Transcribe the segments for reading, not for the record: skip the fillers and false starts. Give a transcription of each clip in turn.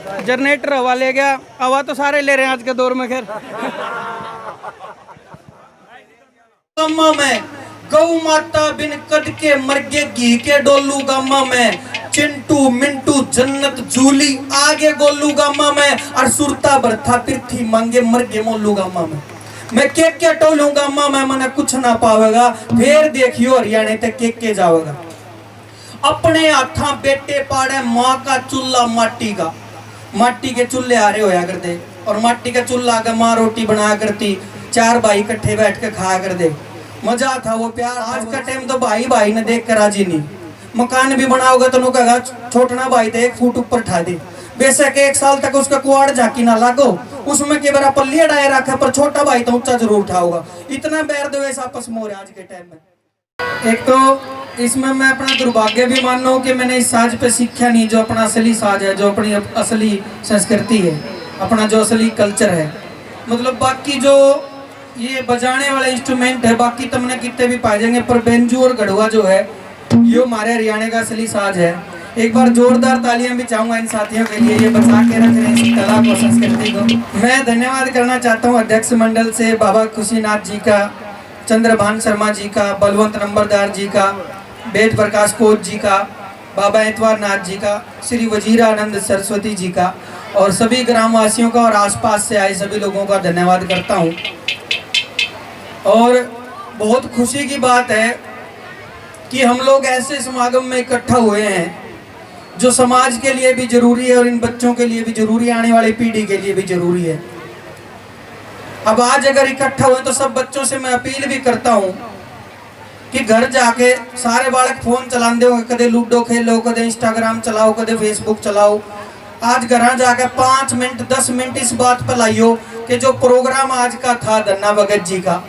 Generator हवा ले गया, हवा तो सारे ले रहे हैं आज के दौर में। खैर गामा में गौ माता बिन कद के मरगे घी के डोलू गामा में चिंटू मिंटू जन्नत जूली आगे गोलू गामा में और सुरता बरथा पृथ्वी मांगे मरगे मोलू गामा में मैं के टोलू गामा में मने कुछ ना पावेगा फिर देखियो हरियाणा तक के जावेगा। अपने हाथा बेटे पाड़े माँ का चूल्हा माटी के चूल्हे आ रहे होया करते और माटी का चूल्हा का माँ रोटी बनाया करती, चार भाई इकट्ठे बैठ के खाया कर दे, मजा था वो प्यार। आज का टाइम तो भाई ने देख कर राजी नहीं। मकान भी बनाओगे तो कहेगा छोटना भाई तो 1 फुट ऊपर ठा दे, बेशक 1 साल तक उसका कुआड़ झाकी ना लागो, उसमें के बार पल्लिया डाय रखा पर छोटा भाई तो ऊंचा जरूर उठाओगा। इतना बैर द्वेष आपस में हो रहा है आज के टाइम में। एक तो इसमें मैं अपना दुर्भाग्य भी मान लूं कि मैंने इस साज पे सीखा नहीं, जो अपना असली साज है, जो अपनी असली संस्कृति है, अपना जो असली कल्चर है। मतलब बाकी जो ये बजाने वाले इंस्ट्रूमेंट है बाकी तुमने कितने भी पाए जाएंगे, पर बेंजू और गढ़वा जो है ये हमारे हरियाणा का असली साज है। एक बार जोरदार तालियां भी चाहूंगा इन साथियों के लिए, ये बचा के रख रहे हैं इस कला को, संस्कृति को। मैं धन्यवाद करना चाहता हूँ अध्यक्ष मंडल से, बाबा खुशीनाथ जी का, चंद्रभान शर्मा जी का, बलवंत नंबरदार जी का, वेद प्रकाश कोच जी का, बाबा एतवार नाथ जी का, श्री वजीरानंद सरस्वती जी का और सभी ग्रामवासियों का और आसपास से आए सभी लोगों का धन्यवाद करता हूँ। और बहुत खुशी की बात है कि हम लोग ऐसे समागम में इकट्ठा हुए हैं जो समाज के लिए भी जरूरी है और इन बच्चों के लिए भी जरूरी है, आने वाली पीढ़ी के लिए भी जरूरी है। अब आज अगर इकट्ठा हुए तो सब बच्चों से मैं अपील भी करता हूँ कि घर जाके सारे बालक फोन चलाते हो, कदे लूडो खेलो, कदे इंस्टाग्राम चलाओ, कदे फेसबुक चलाओ। आज घर जाके 5 मिनट 10 मिनट इस बात पर लाइयो कि जो प्रोग्राम आज का था धन्ना भगत जी का,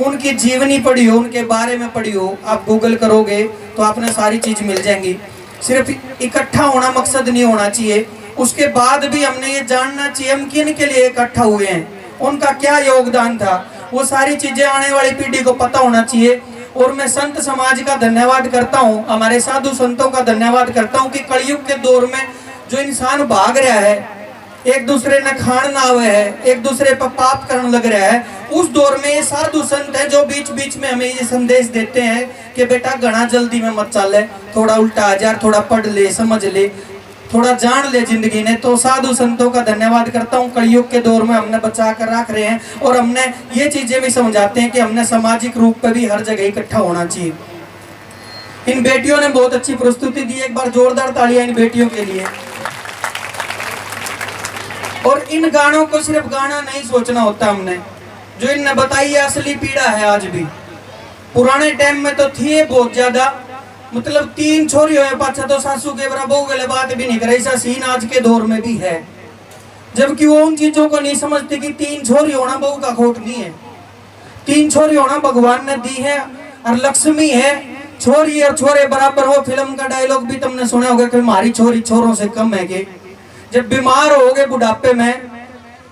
उनकी जीवनी पढ़ी हो, उनके बारे में पढ़ी हो। आप गूगल करोगे तो आपने सारी चीज मिल जाएंगी। सिर्फ इकट्ठा होना मकसद नहीं होना चाहिए, उसके बाद भी हमने ये जानना चाहिए हम किन के लिए इकट्ठा हुए हैं, उनका क्या योगदान था, वो सारी चीजें आने वाली पीढ़ी को पता होना चाहिए। और मैं संत समाज का धन्यवाद करता हूँ, हमारे साधु संतों का धन्यवाद करता हूँ कि कलयुग के दौर में जो इंसान भाग रहा है, एक दूसरे ने खान ना हुए है, एक दूसरे पर पाप करने लग रहा है, उस दौर में ये साधु संत है जो बीच बीच में हमें ये संदेश देते हैं कि बेटा घना जल्दी में मत चल, थोड़ा उल्टा आ जा, थोड़ा पढ़ ले, समझ ले, थोड़ा जान ले जिंदगी ने। तो साधु संतों का धन्यवाद करता हूँ, कलयुग के दौर में हमने बचा कर रख रहे हैं और हमने ये चीजें भी समझाते हैं कि हमने सामाजिक रूप पर भी हर जगह इकट्ठा होना चाहिए। इन बेटियों ने बहुत अच्छी प्रस्तुति दी, एक बार जोरदार तालियां इन बेटियों के लिए। और इन गानों को सिर्फ गाना नहीं सोचना होता, हमने जो इनने बताई है असली पीड़ा है आज भी। पुराने टाइम में तो थी बहुत ज्यादा, मतलब 3 छोरी हो पाछा तो सासू के बराबर बहू गले बात भी नहीं करे, ऐसा सीन आज के दौर में भी है। जबकि वो उन चीजों को नहीं समझते कि 3 छोरी होना बहू का खोट नहीं है, 3 छोरी होना भगवान ने दी है और लक्ष्मी है। छोरी और छोरे बराबर, वो फिल्म का डायलॉग भी तुमने सुना होगा कि हमारी छोरी छोरों से कम है के। जब बीमार हो गए बुढ़ापे में,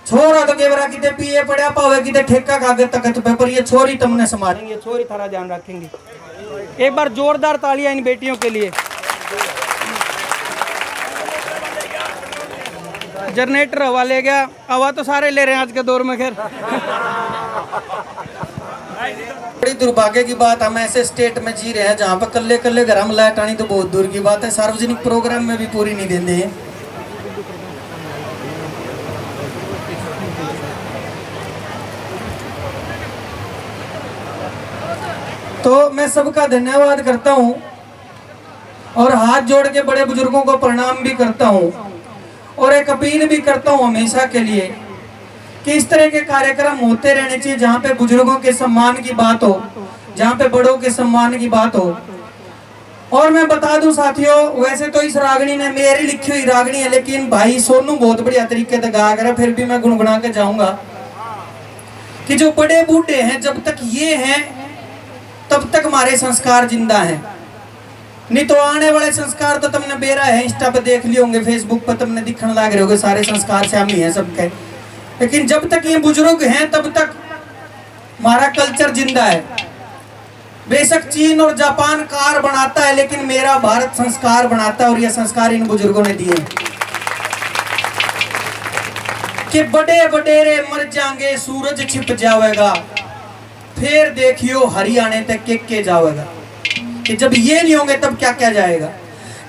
छोरा तो केवरा किते पिए पड़ा पावे किते ठेका कागज तकत पे, पर ये छोरी तुमने संभालेंगे, छोरी थारा ध्यान रखेंगे। एक बार जोरदार तालियां इन बेटियों के लिए। जनरेटर हवा ले गया, हवा तो सारे ले रहे हैं आज के दौर में। खैर बड़ी दुर्भाग्य की बात, हम ऐसे स्टेट में जी रहे हैं जहाँ पर कल्ले कल्ले घर में लाइट आनी तो बहुत दूर की बात है, सार्वजनिक प्रोग्राम में भी पूरी नहीं देते हैं। तो मैं सबका धन्यवाद करता हूं और हाथ जोड़ के बड़े बुजुर्गों को प्रणाम भी करता हूं और एक अपील भी करता हूं हमेशा के लिए कि इस तरह के कार्यक्रम होते रहने चाहिए जहां पे बुजुर्गों के सम्मान की बात हो, जहां पे बड़ों के सम्मान की बात हो। और मैं बता दूं साथियों, वैसे तो इस रागनी ने मेरी लिखी हुई रागनी है, लेकिन भाई सोनू बहुत बढ़िया तरीके से गा कर, फिर भी मैं गुनगुना के जाऊंगा कि जो बड़े बूढ़े हैं जब तक ये हैं तब तक हमारे संस्कार जिंदा हैं, नहीं तो आने वाले संस्कार तो तुमने बेरा है, इंस्टा पे देख लिए होंगे, फेसबुक पर तुमने दिखने लग रहे होगे, सारे संस्कार से हम ही हैं सबके। लेकिन जब तक ये बुजुर्ग हैं तब तक हमारा कल्चर जिंदा है। बेशक चीन और जापान कार बनाता है, लेकिन मेरा भारत संस्कार बनाता है और ये संस्कार इन बुजुर्गों ने दिए। कि बड़े बडेरे मर जाएंगे सूरज छिप जाएगा, फिर देखियो हरियाणे तक के जाएगा। कि जब ये नहीं होंगे तब क्या क्या जाएगा।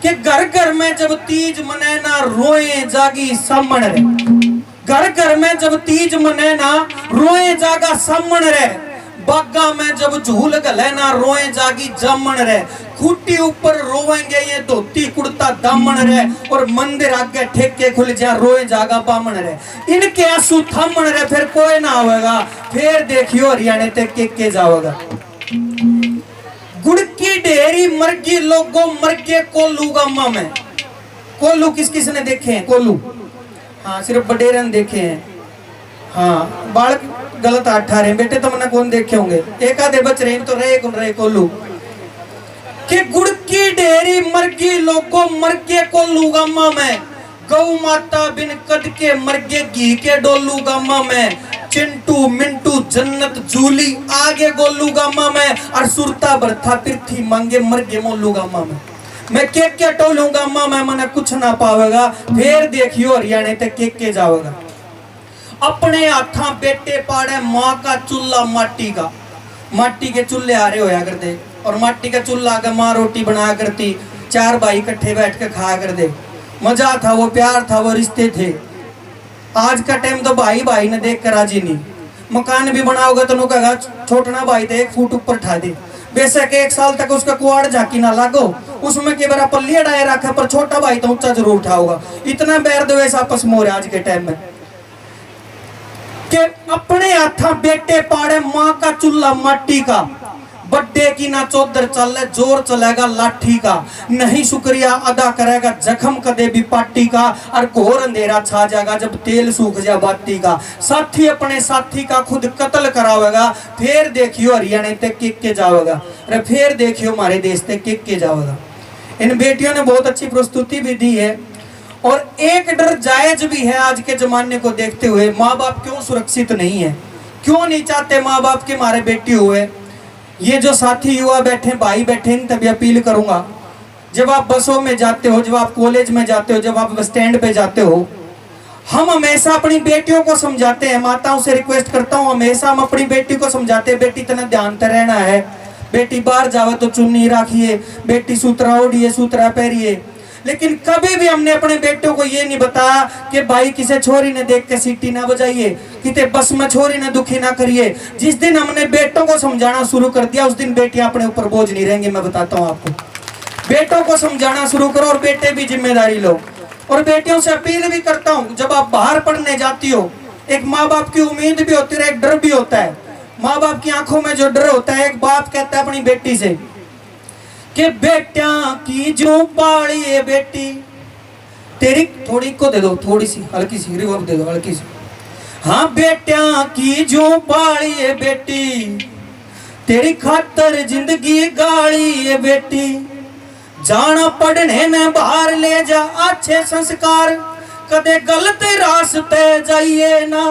कि घर घर में जब तीज मने ना रोए जागी सामण रे, घर घर में जब तीज मने ना रोए जागा सामण रे, बागा में जब झूल गले ना रोए जागी जामण रे, खूटी ऊपर रोएंगे ये धोती कुर्ता दामन रे, और मंदिर आगे ठेके खुल जा रोए जागा बामण रे। इनके आंसू थामण रे, फिर कोई ना आवेगा, फिर देखियो हरियाणे तक के जाओगा। गुड़ की ढेरी मरगी लोगों मरगे कोल्लू गामा में। कोल्लू किस किस ने देखे हैं? कोल्लू हाँ सिर्फ बडेरन देखे हैं। हाँ बाल गलत 18 बेटे तुमने कौन देखे होंगे, एक आधे बच रहे तो रहे कौन रहे कोल्लू। कि गुड़ की ढेरी मरगी लोगों मरगे कोल्लू गामा में, गौ माता बिन कद के मरगे घी के डोलू गामा में, चिंटू मिंटू जन्नत जूली आगे गोलू गामा में, और सुरता बरथा पृथ्वी मांगे मरगे मोलू गामा में। मैं के टोलू गामा में मने कुछ ना पावेगा, फिर देखियो हरियाणे तक के जाओगा। अपने हाथा बेटे पाड़े माँ का चूल्हा माटी का, माटी के चूल्हे आ रहे होया करते, और माटी का चूल्हा आगे माँ रोटी बनाया करती, 4 भाई इकट्ठे बैठ के खाया करते। मजा था, वो प्यार था, वो रिश्ते थे। आज का टाइम तो भाई भाई ने देख कर राजी नहीं। मकान भी बनाओगे तो कहेगा छोटना भाई तो 1 फुट ऊपर ठा दे, बेशक 1 साल तक उसका कुआड़ झाकी ना लागो, उसमें के बार पल्ली अड़ाए रखा, पर छोटा भाई तो ऊंचा जरूर उठाओगा। इतना बैर द्वेष आपस में हो रहा आज के टाइम में। कि अपने हाथा बेटे पाड़े माँ का चूल्हा माटी का, बड्डे की ना चौधर चले जोर चलेगा लाठी का, नहीं शुक्रिया अदा करेगा जख्म कदे भी पार्टी का, और घोर अंधेरा छा जाएगा जब तेल सूख जाए बाती का। साथी अपने साथी का खुद कत्ल करावेगा, फिर देखियो हरियाणा तक के जाओगा। अरे फिर देखियो हमारे देश तक के जाओगा। इन बेटियों ने बहुत अच्छी प्रस्तुति भी दी है, और एक डर जायज भी है आज के जमाने को देखते हुए। माँ बाप क्यों सुरक्षित नहीं है, क्यों नहीं चाहते माँ बाप के हमारे बेटी हुए। ये जो साथी युवा बैठे भाई बैठे इन तभी अपील करूंगा, जब आप बसों में जाते हो, जब आप कॉलेज में जाते हो, जब आप बस स्टैंड पे जाते हो, हम हमेशा अपनी बेटियों को समझाते हैं। माताओं से रिक्वेस्ट करता हूँ, हमेशा हम अपनी बेटी को समझाते हैं, बेटी इतना ध्यान से रहना है, बेटी बाहर जावे तो चुन्नी राखिए, बेटी सूत्रा ओढ़िए सूत्रा पहनिए। लेकिन कभी भी हमने अपने बेटों को ये नहीं बताया कि भाई किसी छोरी ने देख के सीटी ना बजाइए, किते बस में छोरी ने दुखी ना करिए। जिस दिन हमने बेटों को समझाना शुरू कर दिया, उस दिन बेटियां अपने ऊपर बोझ नहीं रहेंगी। मैं बताता हूँ आपको, बेटों को समझाना शुरू करो और बेटे भी जिम्मेदारी लो। और बेटियों से अपील भी करता हूँ, जब आप बाहर पढ़ने जाती हो, एक माँ बाप की उम्मीद भी होती है, एक डर भी होता है। माँ बाप की आंखों में जो डर होता है, एक बाप कहता है अपनी बेटी से कि बेटा की जो पाली है बेटी तेरी, थोड़ी को दे दो, थोड़ी सी हल्की सी रिवर्ब दे दो, हल्की सी। हाँ बेटा की जो पाली है बेटी तेरी खातर जिंदगी गाली है बेटी, जाना पढ़ने ने बाहर ले जा अच्छे संस्कार, कदे गलत रास्ते जाइए ना,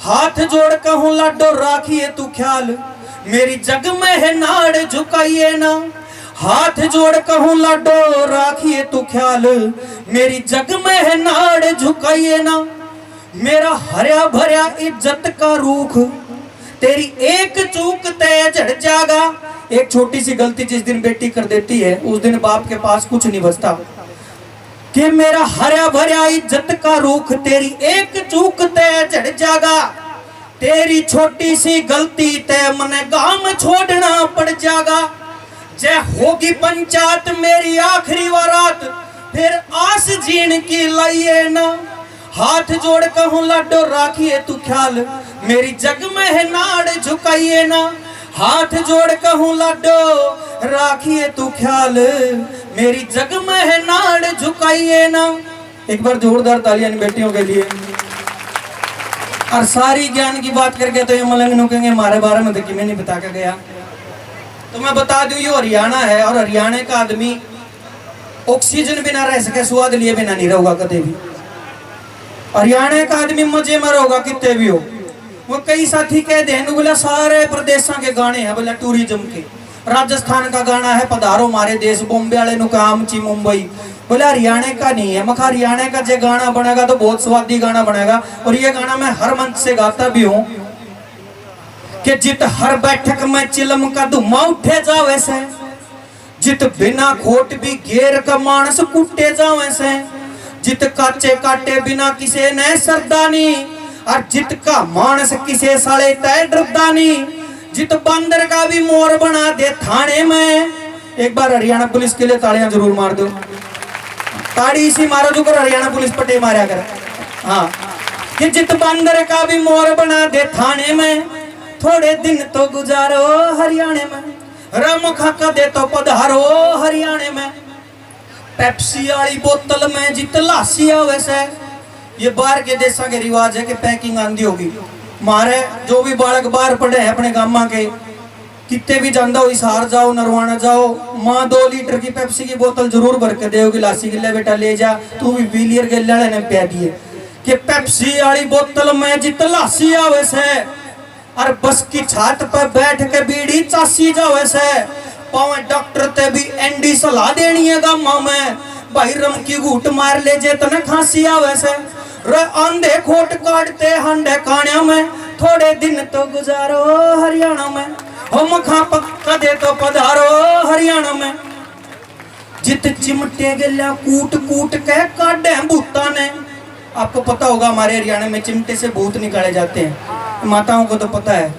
हाथ जोड़ कहूँ लाडो राखिए तू ख्याल, मेरी जग में है नाड़ झुकाइए ना, हाथ जोड़ कहूँ लाडो राखिए तू ख्याल, मेरी जग में है नाड़ झुकाइए ना, मेरा हरिया भरिया इज्जत का रूख तेरी एक चूक ते झड़ जाएगा। एक छोटी सी गलती जिस दिन बेटी कर देती है, उस दिन बाप के पास कुछ नहीं बचता। कि मेरा हरिया भरिया इज्जत का रूख तेरी एक चूक ते झड़ जाएगा, तेरी छोटी सी गलती ते मने गांव छोड़ना पड़ जाएगा। जय होगी पंचायत मेरी आखिरी वारात, फिर आस जीण की लाइए ना, हाथ जोड़ कहूँ लाडो राखिए तू ख्याल, मेरी जग में है नाड़ झुकाइए ना, हाथ जोड़ कहूँ लाडो राखिए तू ख्याल, मेरी जग में है नाड़ झुकाइए ना। एक बार जोरदार तालियां इन बेटियों के लिए। और सारी ज्ञान की बात करके तो ये मलंग कहेंगे हमारे बारे में तो कि मैं नहीं बता के गया। तो मैं बता दूं, ये हरियाणा है, और हरियाणा का आदमी ऑक्सीजन बिना रह सके, स्वाद लिए बिना नहीं रहेगा कभी भी। हरियाणा का आदमी मजे में रहेगा कितने भी हो। वो कई साथी कह दे बोला सारे प्रदेशों के गाने हैं बोला टूरिज्म के, राजस्थान का गाना है पधारो मारे देश, बॉम्बे वाले नु काम ची मुंबई। बोले हरियाणा का नहीं है, मखा हरियाणा का जो गाना बनेगा तो बहुत स्वादी गाना बनेगा। और ये गाना मैं हर मंच से गाता भी हूँ कि जित हर बैठक में चिलम का धुमा उठे जावे से, जित बिना खोट भी घेर का मानस कुटे जावे से, जित काचे काटे बिना किसे न सरदानी, और जित का मानस किसे साले तय डरदानी, जित बंदर का भी मोर बना दे थाने में। एक बार हरियाणा पुलिस के लिए तालियां जरूर मार दो, ताड़ी इसी मारो जो कर हरियाणा पुलिस पटे मारा कर। हाँ, कि जित बंदर का भी मोर बना दे थाने में, थोड़े दिन तो गुजारो हरियाणा में, रम खाका दे तो पधारो हरियाणा में। पेप्सी वाली बोतल में जित लासी आवे से, ये बाहर के देशों के रिवाज है कि पैकिंग आंधी होगी। मारे जो भी बालक बाहर पढ़े हैं अपने गामा के, कितने भी जाना हो, हिसार जाओ नरवाना जाओ, माँ 2 लीटर की पेप्सी की बोतल जरूर भर के देगी लासी के लिए, बेटा ले जा तू भी पी लियर के लड़े ने पै दिए। कि पेप्सी वाली बोतल में जित लासी आवे से, और बस की छात पर बैठ के बीड़ी चासी जावे से, पावे डॉक्टर ते भी एंडी सलाह देनी है गामा में, भाई रम की घूट मार ले जे तने खांसी आवे से, रे आंधे खोट काटते हंडे कान्या में, थोड़े दिन तो गुजारो हरियाणा में, हम खा पक्का दे तो पधारो हरियाणा में। जित चिमटे गल्या कूट कूट के काटे भूता ने, आपको पता होगा हमारे हरियाणा में चिमटे से भूत निकाले जाते हैं, माताओं को तो पता है।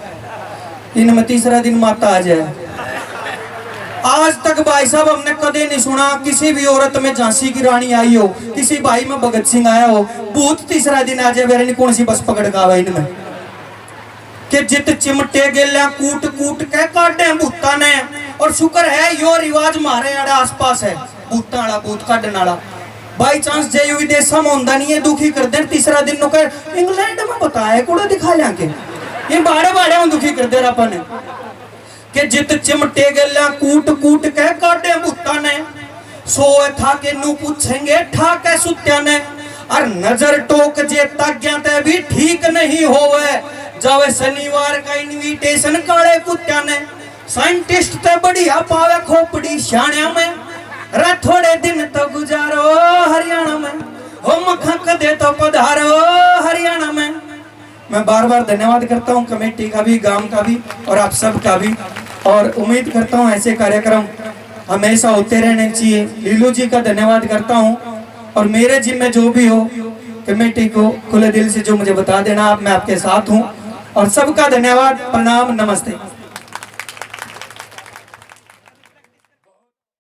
इनमें तीसरा दिन माता आ जाए। आज तक भाई साहब हमने कदे नहीं सुना किसी भी औरत में झांसी की रानी आई हो, किसी भाई में भगत सिंह आया हो, भूत तीसरा दिन आ जाए वेरे कौन सी बस पकड़ का हुआ इनमें। कि जित चिमटे गेल्या कूट कूट के काटे भूता ने, और शुक्र है यो रिवाज मारे आस पास है, भूता वाला भूत काटने वाला। बाई चांस जय विदेशा में होंदा नहीं है, दुखी कर दे तीसरा दिन नो कहे इंग्लैंड में बताया कूड़ा दिखा लिया के, ये बाड़े बाड़े में दुखी कर दे अपन। कि जित चिमटे गल्या कूट कूट के काटे भूता ने, सोए था के नू पूछेंगे ठाके सुत्या ने, और नजर टोक जे ताग्या ते भी ठीक नहीं होवे, जावे शनिवार का इनविटेशन काले कुत्या ने, साइंटिस्ट ते बढ़िया पावे खोपड़ी शाण्या में, रे थोड़े दिन तो गुजारो हरियाणा में, हम खक दे तो पधारो हरियाणा में। मैं बार बार धन्यवाद करता हूँ कमेटी का भी, गांव का भी और आप सब का भी, और उम्मीद करता हूँ ऐसे कार्यक्रम हमेशा होते रहने चाहिए। लीलू जी का धन्यवाद करता हूँ, और मेरे जिम्मे जो भी हो कमेटी को खुले दिल से जो मुझे बता देना आप, मैं आपके साथ हूँ। और सबका धन्यवाद, प्रणाम, नमस्ते।